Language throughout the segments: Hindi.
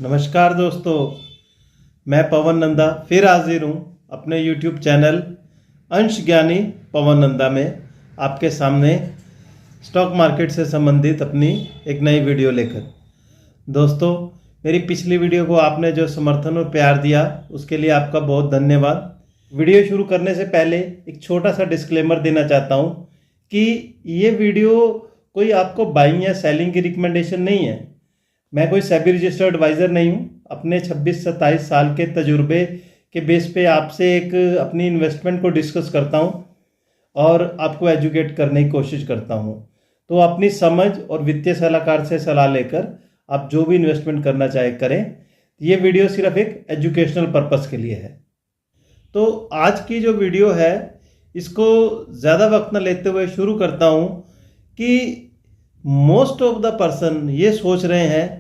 नमस्कार दोस्तों, मैं पवन नंदा फिर हाजिर हूँ अपने YouTube चैनल अंश ज्ञानी पवन नंदा में आपके सामने स्टॉक मार्केट से संबंधित अपनी एक नई वीडियो लेकर। दोस्तों, मेरी पिछली वीडियो को आपने जो समर्थन और प्यार दिया उसके लिए आपका बहुत धन्यवाद। वीडियो शुरू करने से पहले एक छोटा सा डिस्क्लेमर देना चाहता हूँ कि ये वीडियो कोई आपको बाइंग या सेलिंग की रिकमेंडेशन नहीं है। मैं कोई सेबी रजिस्टर्ड एडवाइज़र नहीं हूँ। अपने 26-27 साल के तजुर्बे के बेस पे आपसे एक अपनी इन्वेस्टमेंट को डिस्कस करता हूँ और आपको एजुकेट करने की कोशिश करता हूँ। तो अपनी समझ और वित्तीय सलाहकार से सलाह लेकर आप जो भी इन्वेस्टमेंट करना चाहे करें। ये वीडियो सिर्फ एक एजुकेशनल पर्पस के लिए है। तो आज की जो वीडियो है इसको ज़्यादा वक्त न लेते हुए शुरू करता हूँ कि मोस्ट ऑफ द पर्सन ये सोच रहे हैं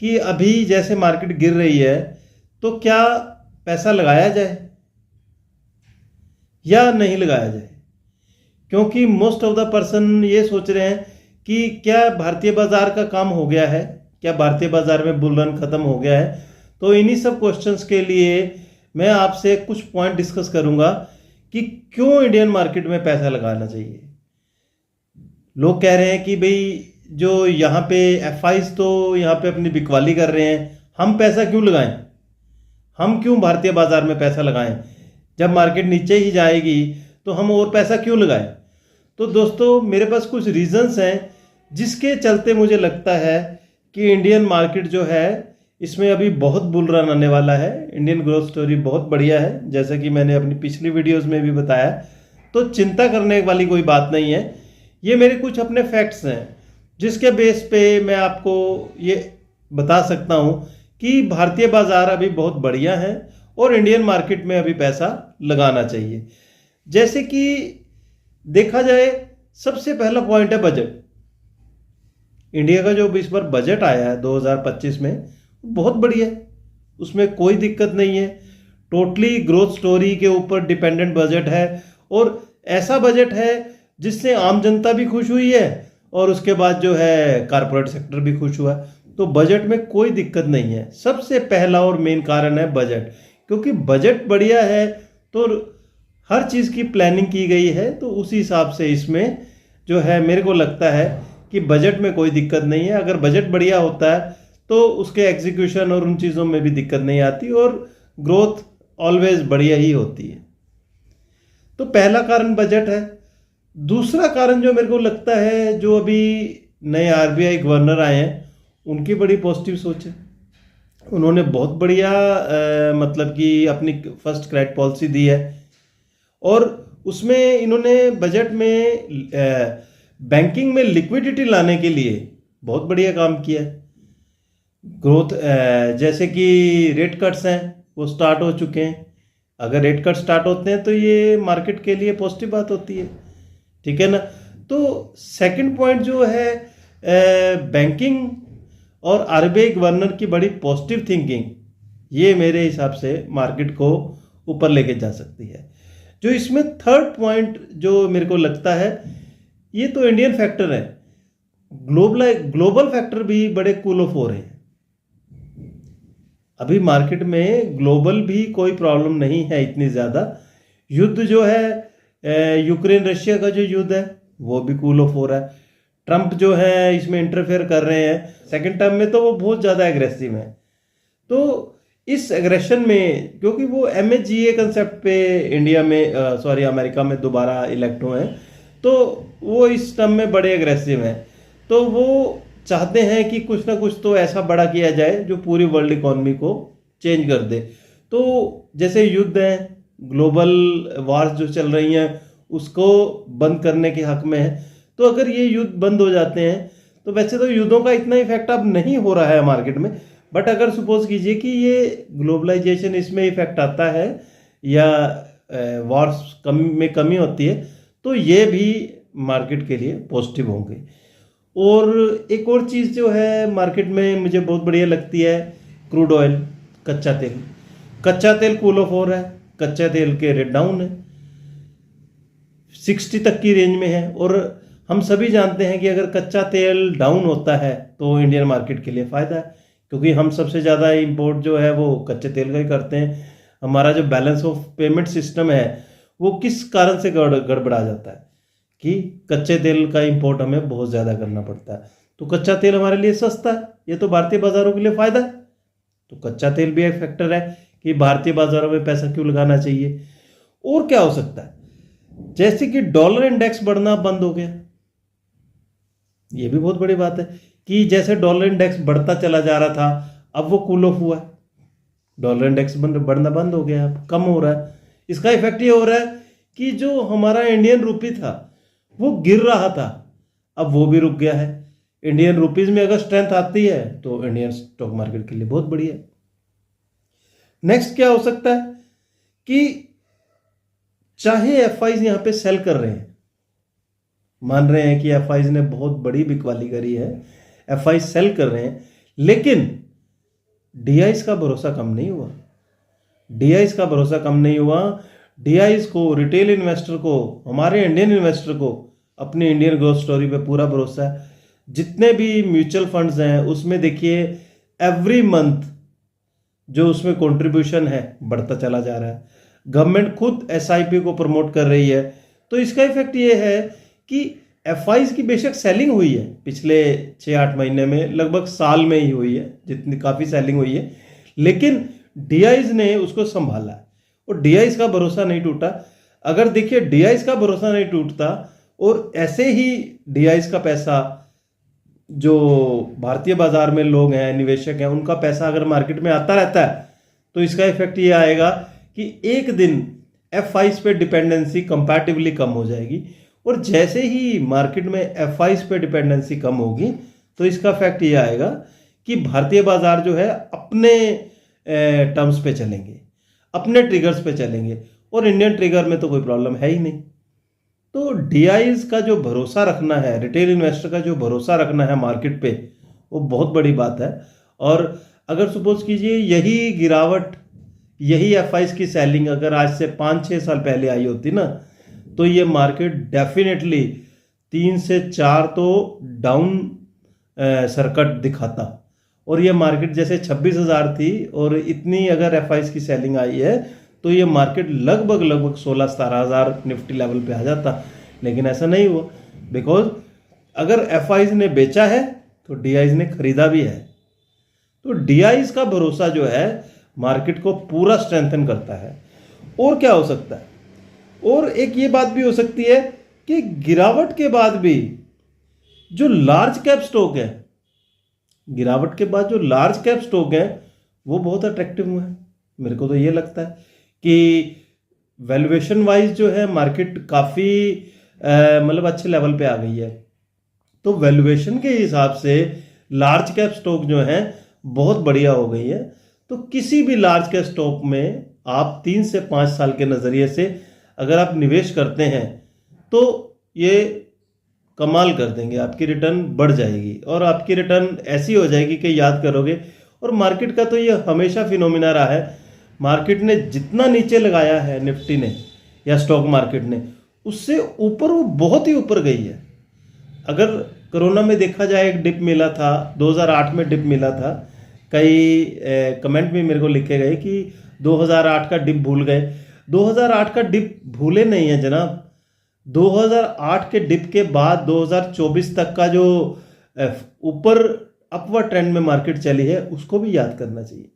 कि अभी जैसे मार्केट गिर रही है तो क्या पैसा लगाया जाए या नहीं लगाया जाए, क्योंकि मोस्ट ऑफ द पर्सन ये सोच रहे हैं कि क्या भारतीय बाजार का काम हो गया है, क्या भारतीय बाजार में बुल रन खत्म हो गया है। तो इन्हीं सब क्वेश्चंस के लिए मैं आपसे कुछ पॉइंट डिस्कस करूंगा कि क्यों इंडियन मार्केट में पैसा लगाना चाहिए। लोग कह रहे हैं कि भाई जो यहाँ पे एफआईज तो यहाँ पे अपनी बिकवाली कर रहे हैं, हम पैसा क्यों लगाएं, हम क्यों भारतीय बाजार में पैसा लगाएं, जब मार्केट नीचे ही जाएगी तो हम और पैसा क्यों लगाएं। तो दोस्तों, मेरे पास कुछ रीजंस हैं जिसके चलते मुझे लगता है कि इंडियन मार्केट जो है इसमें अभी बहुत बुल रन आने वाला है। इंडियन ग्रोथ स्टोरी बहुत बढ़िया है, जैसा कि मैंने अपनी पिछली वीडियोस में भी बताया। तो चिंता करने वाली कोई बात नहीं है। ये मेरे कुछ अपने फैक्ट्स हैं जिसके बेस पे मैं आपको ये बता सकता हूँ कि भारतीय बाजार अभी बहुत बढ़िया है और इंडियन मार्केट में अभी पैसा लगाना चाहिए। जैसे कि देखा जाए, सबसे पहला पॉइंट है बजट। इंडिया का जो इस बार बजट आया है 2025 में बहुत बढ़िया है, उसमें कोई दिक्कत नहीं है। टोटली ग्रोथ स्टोरी के ऊपर डिपेंडेंट बजट है और ऐसा बजट है जिससे आम जनता भी खुश हुई है और उसके बाद जो है कारपोरेट सेक्टर भी खुश हुआ। तो बजट में कोई दिक्कत नहीं है। सबसे पहला और मेन कारण है बजट, क्योंकि बजट बढ़िया है तो हर चीज़ की प्लानिंग की गई है। तो उसी हिसाब से इसमें जो है मेरे को लगता है कि बजट में कोई दिक्कत नहीं है। अगर बजट बढ़िया होता है तो उसके एग्जीक्यूशन और उन चीज़ों में भी दिक्कत नहीं आती और ग्रोथ ऑलवेज बढ़िया ही होती है। तो पहला कारण बजट है। दूसरा कारण जो मेरे को लगता है, जो अभी नए आरबीआई गवर्नर आए हैं उनकी बड़ी पॉजिटिव सोच है। उन्होंने बहुत बढ़िया मतलब कि अपनी फर्स्ट क्रेडिट पॉलिसी दी है और उसमें इन्होंने बजट में बैंकिंग में लिक्विडिटी लाने के लिए बहुत बढ़िया काम किया है। ग्रोथ जैसे कि रेट कट्स हैं वो स्टार्ट हो चुके हैं। अगर रेट कट स्टार्ट होते हैं तो ये मार्केट के लिए पॉजिटिव बात होती है, ठीक है ना। तो सेकंड पॉइंट जो है बैंकिंग और आरबीआई गवर्नर की बड़ी पॉजिटिव थिंकिंग, ये मेरे हिसाब से मार्केट को ऊपर लेके जा सकती है। जो इसमें थर्ड पॉइंट जो मेरे को लगता है, ये तो इंडियन फैक्टर है, ग्लोबल फैक्टर भी बड़े कूल ऑफ हो रहे हैं। अभी मार्केट में ग्लोबल भी कोई प्रॉब्लम नहीं है इतनी ज़्यादा। युद्ध जो है यूक्रेन रशिया का जो युद्ध है वो भी कूल ऑफ हो रहा है। ट्रंप जो है इसमें इंटरफेयर कर रहे हैं सेकंड टर्म में, तो वो बहुत ज़्यादा एग्रेसिव है। तो इस एग्रेशन में, क्योंकि वो MHGA कंसेप्ट पे इंडिया में अमेरिका में दोबारा इलेक्ट हुए हैं, तो वो इस टर्म में बड़े एग्रेसिव हैं। तो वो चाहते हैं कि कुछ ना कुछ तो ऐसा बड़ा किया जाए जो पूरी वर्ल्ड इकोनॉमी को चेंज कर दे। तो जैसे युद्ध है, ग्लोबल वार्स जो चल रही हैं उसको बंद करने के हक में है। तो अगर ये युद्ध बंद हो जाते हैं तो वैसे तो युद्धों का इतना इफेक्ट अब नहीं हो रहा है मार्केट में, बट अगर सपोज कीजिए कि ये ग्लोबलाइजेशन इसमें इफेक्ट आता है या वार्स में कमी होती है तो ये भी मार्केट के लिए पॉजिटिव होंगे। और एक और चीज़ जो है मार्केट में मुझे बहुत बढ़िया लगती है, क्रूड ऑयल, कच्चा तेल कूल ऑफ हो रहा है। कच्चा तेल के रेट डाउन है, 60 तक की रेंज में है। और हम सभी जानते हैं कि अगर कच्चा तेल डाउन होता है तो इंडियन मार्केट के लिए फ़ायदा है, क्योंकि हम सबसे ज़्यादा इंपोर्ट जो है वो कच्चे तेल का ही करते हैं। हमारा जो बैलेंस ऑफ पेमेंट सिस्टम है वो किस कारण से गड़बड़ा जाता है कि कच्चे तेल का इंपोर्ट हमें बहुत ज़्यादा करना पड़ता है। तो कच्चा तेल हमारे लिए सस्ता है, ये तो भारतीय बाज़ारों के लिए फ़ायदा है। तो कच्चा तेल भी एक फैक्टर है कि भारतीय बाज़ारों में पैसा क्यों लगाना चाहिए। और क्या हो सकता है, जैसे कि डॉलर इंडेक्स बढ़ना बंद हो गया, ये भी बहुत बड़ी बात है कि जैसे डॉलर इंडेक्स बढ़ता चला जा रहा था, अब वो कूल ऑफ हुआ है, डॉलर इंडेक्स बढ़ना बंद हो गया, अब कम हो रहा है। इसका इफेक्ट ये हो रहा है कि जो हमारा इंडियन रूपी था वो गिर रहा था, अब वो भी रुक गया है। इंडियन रुपीज में अगर स्ट्रेंथ आती है तो इंडियन स्टॉक मार्केट के लिए बहुत बढ़िया है। नेक्स्ट क्या हो सकता है कि चाहे एफआईज यहां पे सेल कर रहे हैं, मान रहे हैं कि एफआईज ने बहुत बड़ी बिकवाली करी है, एफआई सेल कर रहे हैं, लेकिन डीआईज का भरोसा कम नहीं हुआ। डीआईज का भरोसा कम नहीं हुआ। डीआईज को, रिटेल इन्वेस्टर को, हमारे इंडियन इन्वेस्टर को अपनी इंडियन ग्रोथ स्टोरी पे पूरा भरोसा है। जितने भी म्यूचुअल फंड्स हैं उसमें देखिए एवरी मंथ जो उसमें कंट्रीब्यूशन है बढ़ता चला जा रहा है। गवर्नमेंट खुद एसआईपी को प्रमोट कर रही है। तो इसका इफेक्ट ये है कि एफआईज की बेशक सेलिंग हुई है पिछले 6-8 महीने में, लगभग साल में ही हुई है, जितनी काफ़ी सेलिंग हुई है, लेकिन डीआईज ने उसको संभाला है और डीआईज का भरोसा नहीं टूटा। अगर देखिए डीआईज का भरोसा नहीं टूटता और ऐसे ही डीआईज का पैसा, जो भारतीय बाजार में लोग हैं, निवेशक हैं, उनका पैसा अगर मार्केट में आता रहता है तो इसका इफेक्ट ये आएगा कि एक दिन एफआईज पे डिपेंडेंसी कंपैरेटिवली कम हो जाएगी। और जैसे ही मार्केट में एफआईज पे डिपेंडेंसी कम होगी तो इसका इफेक्ट ये आएगा कि भारतीय बाजार जो है अपने टर्म्स पे चलेंगे, अपने ट्रिगर्स पे चलेंगे, और इंडियन ट्रिगर में तो कोई प्रॉब्लम है ही नहीं। तो डीआईज का जो भरोसा रखना है, रिटेल इन्वेस्टर का जो भरोसा रखना है मार्केट पे, वो बहुत बड़ी बात है। और अगर सपोज कीजिए यही गिरावट, यही एफआईज की सेलिंग अगर आज से 5-6 साल पहले आई होती ना, तो ये मार्केट डेफिनेटली 3 से 4 तो डाउन सर्किट दिखाता। और ये मार्केट जैसे 26,000 थी और इतनी अगर एफआईज की सेलिंग आई है तो ये मार्केट लगभग 16-17,000 निफ्टी लेवल पे आ जाता। लेकिन ऐसा नहीं हुआ, बिकॉज अगर एफआईज ने बेचा है तो डीआईज ने खरीदा भी है। तो डीआईज का भरोसा जो है मार्केट को पूरा स्ट्रेंथन करता है। और क्या हो सकता है, और एक ये बात भी हो सकती है कि गिरावट के बाद भी जो लार्ज कैप स्टॉक है, गिरावट के बाद जो लार्ज कैप स्टॉक है वो बहुत अट्रैक्टिव हुए हैं। मेरे को तो ये लगता है कि वैल्यूएशन वाइज जो है मार्केट काफ़ी मतलब अच्छे लेवल पे आ गई है। तो वैल्यूएशन के हिसाब से लार्ज कैप स्टॉक जो है बहुत बढ़िया हो गई है। तो किसी भी लार्ज कैप स्टॉक में आप 3 से 5 साल के नज़रिए से अगर आप निवेश करते हैं तो ये कमाल कर देंगे, आपकी रिटर्न बढ़ जाएगी और आपकी रिटर्न ऐसी हो जाएगी कि याद करोगे। और मार्केट का तो ये हमेशा फिनोमिना रहा है, मार्केट ने जितना नीचे लगाया है निफ्टी ने या स्टॉक मार्केट ने, उससे ऊपर वो बहुत ही ऊपर गई है। अगर कोरोना में देखा जाए एक डिप मिला था, 2008 में डिप मिला था, कई कमेंट में मेरे को लिखे गए कि 2008 का डिप भूल गए। 2008 का डिप भूले नहीं है जनाब। 2008 के डिप के बाद 2024 तक का जो ऊपर अपवर्ड ट्रेंड में मार्केट चली है उसको भी याद करना चाहिए।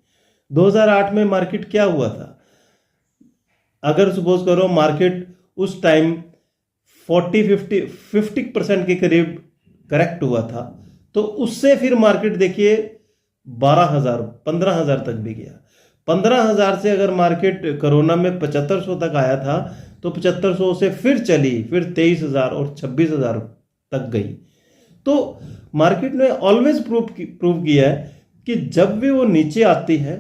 2008 में मार्केट क्या हुआ था, अगर सपोज करो मार्केट उस टाइम 50% के करीब करेक्ट हुआ था, तो उससे फिर मार्केट देखिए 12,000 15,000 तक भी गया। 15,000 से अगर मार्केट कोरोना में 7500 तक आया था तो 7500 से फिर चली, फिर 23,000 और 26,000 तक गई। तो मार्केट ने ऑलवेज प्रूव किया है कि जब भी वो नीचे आती है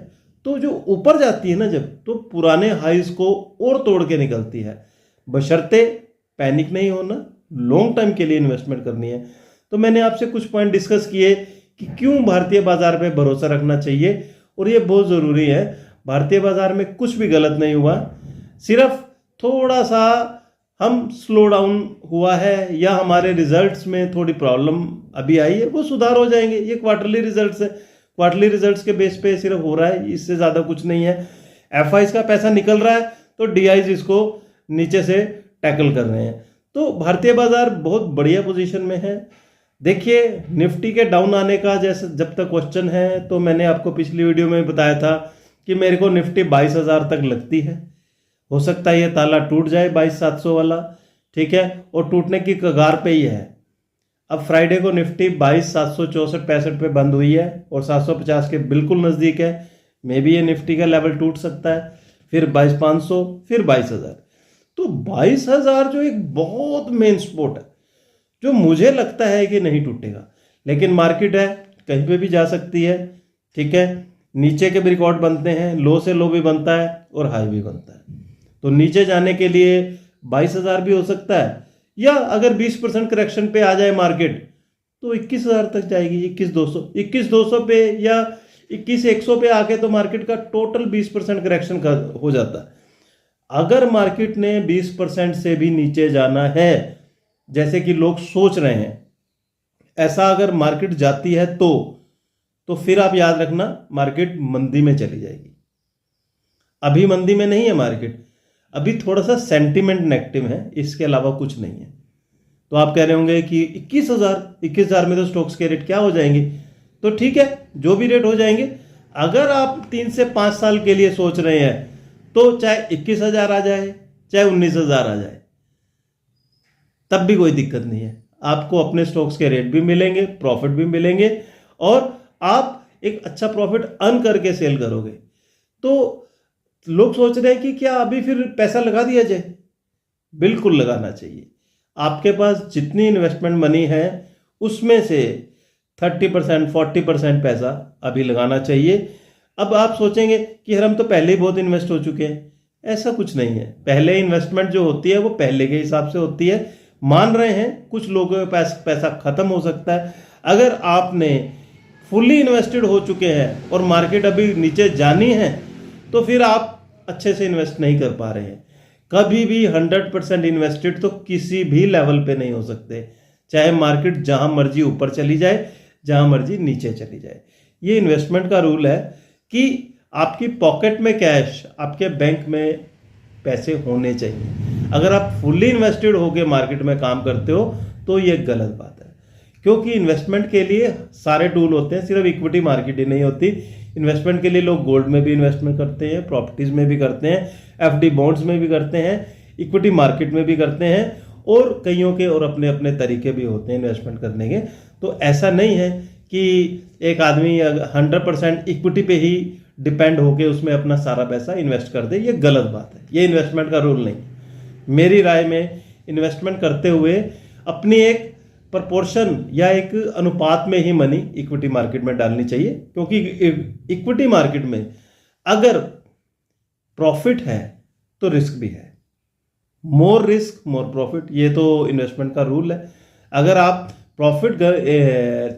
तो जो ऊपर जाती है ना जब, तो पुराने हाइज को और तोड़ के निकलती है। बशर्ते पैनिक नहीं होना, लॉन्ग टाइम के लिए इन्वेस्टमेंट करनी है। तो मैंने आपसे कुछ पॉइंट डिस्कस किए कि क्यों भारतीय बाजार पे भरोसा रखना चाहिए, और ये बहुत ज़रूरी है। भारतीय बाजार में कुछ भी गलत नहीं हुआ, सिर्फ थोड़ा सा हम स्लो डाउन हुआ है या हमारे रिजल्ट्स में थोड़ी प्रॉब्लम अभी आई है, वो सुधार हो जाएंगे। ये क्वार्टरली रिजल्ट्स है, क्वार्टरली रिजल्ट्स के बेस पे सिर्फ हो रहा है, इससे ज़्यादा कुछ नहीं है। एफआईज का पैसा निकल रहा है तो डीआईज इसको नीचे से टैकल कर रहे हैं। तो भारतीय बाजार बहुत बढ़िया पोजीशन में है। देखिए निफ्टी के डाउन आने का जैसे जब तक क्वेश्चन है, तो मैंने आपको पिछली वीडियो में बताया था कि मेरे को निफ्टी 22,000 तक लगती है। हो सकता है ये ताला टूट जाए 22,700 वाला, ठीक है, और टूटने की कगार पे ही है। अब फ्राइडे को निफ्टी 22,764-65 पे बंद हुई है और 750 के बिल्कुल नज़दीक है। मे बी ये निफ्टी का लेवल टूट सकता है, फिर 22,500, फिर 22,000। तो 22,000 जो एक बहुत मेन स्पॉट है, जो मुझे लगता है कि नहीं टूटेगा, लेकिन मार्केट है, कहीं पे भी जा सकती है, ठीक है। नीचे के भी रिकॉर्ड बनते हैं, लो से लो भी बनता है और हाई भी बनता है। तो नीचे जाने के लिए 22,000 भी हो सकता है, या अगर 20% करेक्शन पे आ जाए मार्केट तो 21,000 तक जाएगी, 21,200 पे या 21,100 पे आके तो मार्केट का टोटल 20% करेक्शन हो जाता है। अगर मार्केट ने 20% से भी नीचे जाना है, जैसे कि लोग सोच रहे हैं, ऐसा अगर मार्केट जाती है तो फिर आप याद रखना मार्केट मंदी में चली जाएगी। अभी मंदी में नहीं है मार्केट, अभी थोड़ा सा सेंटिमेंट नेगेटिव है, इसके अलावा कुछ नहीं है। तो आप कह रहे होंगे कि 21,000 में तो स्टॉक्स के रेट क्या हो जाएंगे? तो ठीक है, जो भी रेट हो जाएंगे। अगर आप 3 से 5 साल के लिए सोच रहे हैं तो चाहे 21,000 आ जाए, चाहे 19,000 आ जाए, तब भी कोई दिक्कत नहीं है। आपको अपने स्टॉक्स के रेट भी मिलेंगे, प्रॉफिट भी मिलेंगे, और आप एक अच्छा प्रॉफिट अर्न करके सेल करोगे। तो लोग सोच रहे हैं कि क्या अभी फिर पैसा लगा दिया जाए? बिल्कुल लगाना चाहिए। आपके पास जितनी इन्वेस्टमेंट मनी है उसमें से 30% 40% पैसा अभी लगाना चाहिए। अब आप सोचेंगे कि यार हम तो पहले ही बहुत इन्वेस्ट हो चुके हैं। ऐसा कुछ नहीं है। पहले इन्वेस्टमेंट जो होती है वो पहले के हिसाब से होती है। मान रहे हैं कुछ लोगों के पास पैसा खत्म हो सकता है। अगर आपने फुल्ली इन्वेस्टेड हो चुके हैं और मार्केट अभी नीचे जानी है तो फिर आप अच्छे से इन्वेस्ट नहीं कर पा रहे हैं। कभी भी 100% इन्वेस्टेड तो किसी भी लेवल पे नहीं हो सकते, चाहे मार्केट जहां मर्जी ऊपर चली जाए, जहां मर्जी नीचे चली जाए। ये इन्वेस्टमेंट का रूल है कि आपकी पॉकेट में कैश, आपके बैंक में पैसे होने चाहिए। अगर आप फुल्ली इन्वेस्टेड होकर मार्केट में काम करते हो तो ये गलत बात है, क्योंकि इन्वेस्टमेंट के लिए सारे टूल होते हैं, सिर्फ इक्विटी मार्केट ही नहीं होती। इन्वेस्टमेंट के लिए लोग गोल्ड में भी इन्वेस्टमेंट करते हैं, प्रॉपर्टीज में भी करते हैं, एफडी बॉन्ड्स में भी करते हैं, इक्विटी मार्केट में भी करते हैं, और कईयों के और अपने अपने तरीके भी होते हैं इन्वेस्टमेंट करने के। तो ऐसा नहीं है कि एक आदमी 100% इक्विटी पे ही डिपेंड होके उसमें अपना सारा पैसा इन्वेस्ट कर दे। ये गलत बात है, ये इन्वेस्टमेंट का रूल नहीं। मेरी राय में इन्वेस्टमेंट करते हुए अपनी एक प्रपोर्शन या एक अनुपात में ही मनी इक्विटी मार्केट में डालनी चाहिए, क्योंकि इक्विटी मार्केट में अगर प्रॉफिट है तो रिस्क भी है। मोर रिस्क मोर प्रॉफिट, ये तो इन्वेस्टमेंट का रूल है। अगर आप प्रॉफिट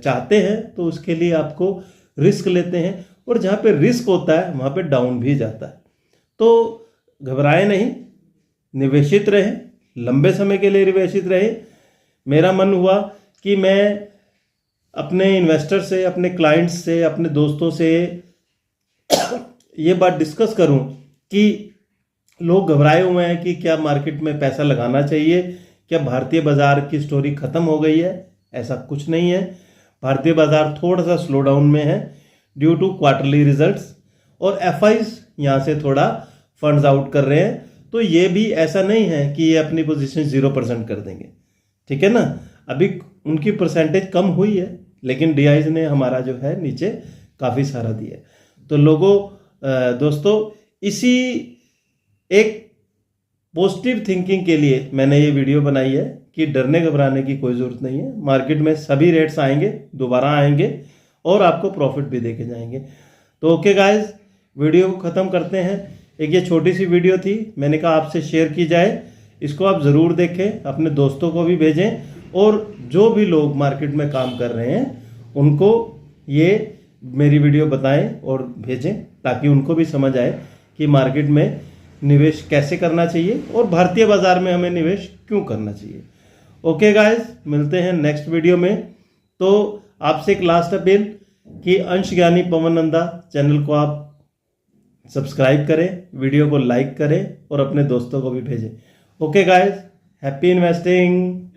चाहते हैं तो उसके लिए आपको रिस्क लेते हैं, और जहाँ पे रिस्क होता है वहाँ पे डाउन भी जाता है। तो घबराए नहीं, निवेशित रहें, लंबे समय के लिए निवेशित रहें। मेरा मन हुआ कि मैं अपने इन्वेस्टर से, अपने क्लाइंट्स से, अपने दोस्तों से ये बात डिस्कस करूं कि लोग घबराए हुए हैं कि क्या मार्केट में पैसा लगाना चाहिए, क्या भारतीय बाजार की स्टोरी खत्म हो गई है? ऐसा कुछ नहीं है। भारतीय बाजार थोड़ा सा स्लो डाउन में है ड्यू टू क्वार्टरली रिजल्ट्स, और एफआईज यहाँ से थोड़ा फंड्स आउट कर रहे हैं। तो ये भी ऐसा नहीं है कि ये अपनी पोजीशन 0% कर देंगे, ठीक है ना। अभी उनकी परसेंटेज कम हुई है, लेकिन डीआईज ने हमारा जो है नीचे काफ़ी सारा दिया। तो लोगों दोस्तों, इसी एक पॉजिटिव थिंकिंग के लिए मैंने ये वीडियो बनाई है कि डरने घबराने की कोई ज़रूरत नहीं है। मार्केट में सभी रेट्स आएंगे, दोबारा आएंगे, और आपको प्रॉफिट भी देके जाएंगे। तो ओके गाइस, वीडियो को ख़त्म करते हैं। एक ये छोटी सी वीडियो थी, मैंने कहा आपसे शेयर की जाए। इसको आप ज़रूर देखें, अपने दोस्तों को भी भेजें, और जो भी लोग मार्केट में काम कर रहे हैं उनको ये मेरी वीडियो बताएं और भेजें, ताकि उनको भी समझ आए कि मार्केट में निवेश कैसे करना चाहिए और भारतीय बाजार में हमें निवेश क्यों करना चाहिए। ओके गाइस, मिलते हैं नेक्स्ट वीडियो में। तो आपसे एक लास्ट अपील कि अंश ज्ञानी पवन नंदा चैनल को आप सब्सक्राइब करें, वीडियो को लाइक करें और अपने दोस्तों को भी भेजें। Okay guys, happy investing.